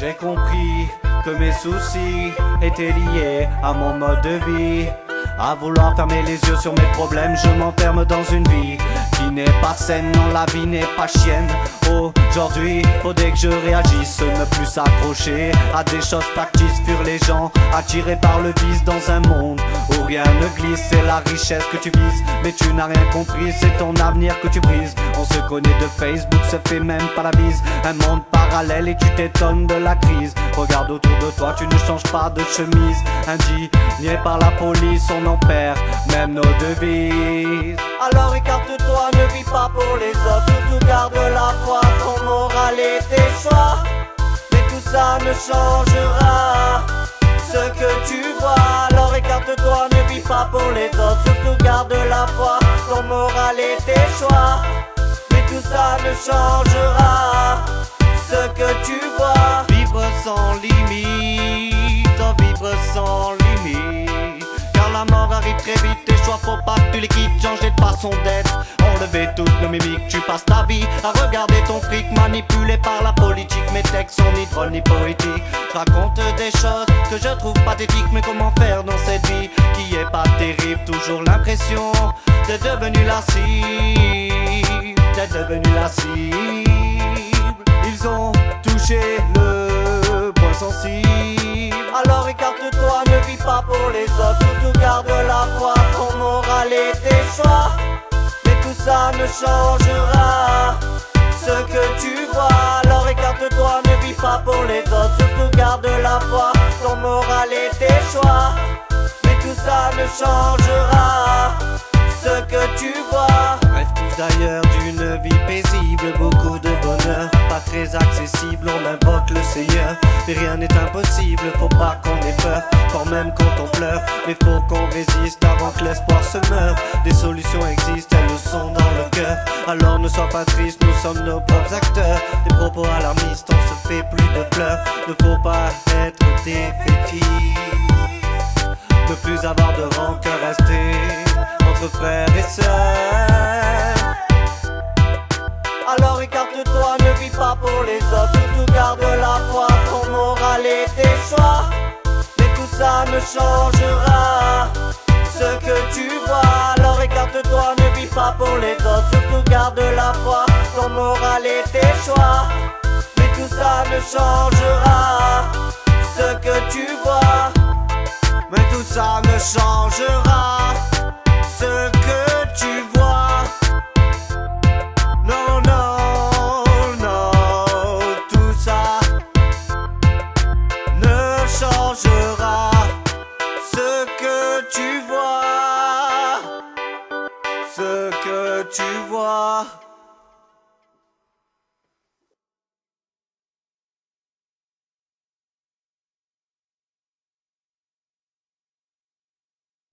J'ai compris que mes soucis étaient liés à mon mode de vie. À vouloir fermer les yeux sur mes problèmes, je m'enferme dans une vie qui n'est pas saine, non la vie n'est pas chienne. Aujourd'hui, faudrait que je réagisse, ne plus s'accrocher à des choses factices, fuir les gens attirés par le vice dans un monde où rien ne glisse. C'est la richesse que tu vises, mais tu n'as rien compris, c'est ton avenir que tu brises. On se connaît de Facebook, se fait même pas la bise. Un monde parallèle et tu t'étonnes de la crise. Regarde autour de toi, tu ne changes pas de chemise. Indigné par la police, on en perd même nos devises. Alors écarte-toi, ne vis pas pour les autres, surtout garde la foi, ton moral et tes choix. Mais tout ça ne changera ce que tu vois. Alors écarte-toi, ne vis pas pour les autres, surtout garde la foi, ton moral et tes choix. Mais tout ça ne changera ce que tu vois. Vivre sans limite, oh vivre sans limite. Car la mort arrive très vite, tes choix faut pas que tu les quittes. Changer de façon d'être, enlever toutes nos mimiques. Tu passes ta vie à regarder ton fric manipulé par la politique. Mes textes sont ni drôles ni poétiques. Je raconte des choses que je trouve pathétiques. Mais comment faire dans cette vie qui est pas terrible? Toujours l'impression d'être devenu la cible, d'être devenu la cible. Ils ont touché le point sensible. Alors écarte-toi, ne vis pas pour les autres, surtout garde la foi, ton moral et tes choix. Mais tout ça ne changera ce que tu vois. Alors écarte-toi, ne vis pas pour les autres, surtout garde la foi, ton moral et tes choix. Mais tout ça ne changera ce que tu vois. Rêve tous d'ailleurs d'une vie paisible, beaucoup de bonheur, pas très accessible, on invoque le Seigneur. Mais rien n'est impossible, faut pas qu'on ait peur, quand même quand on pleure. Mais faut qu'on résiste avant que l'espoir se meure. Des solutions existent, elles le sont dans le cœur. Alors ne sois pas triste, nous sommes nos propres acteurs. Des propos alarmistes, on se fait plus de pleurs. Ne faut pas être défaitiste, ne plus avoir de rancœur, rester entre frères et sœurs. Alors écarte-toi, ne vis pas pour les autres, surtout garde la foi, ton moral et tes choix. Mais tout ça ne changera ce que tu vois. Alors écarte-toi, ne vis pas pour les autres, surtout garde la foi, ton moral et tes choix. Mais tout ça ne changera ce que tu vois. Mais tout ça ne changera ce que tu vois. Non, non, non, tout ça ne changera ce que tu vois. Ce que tu vois.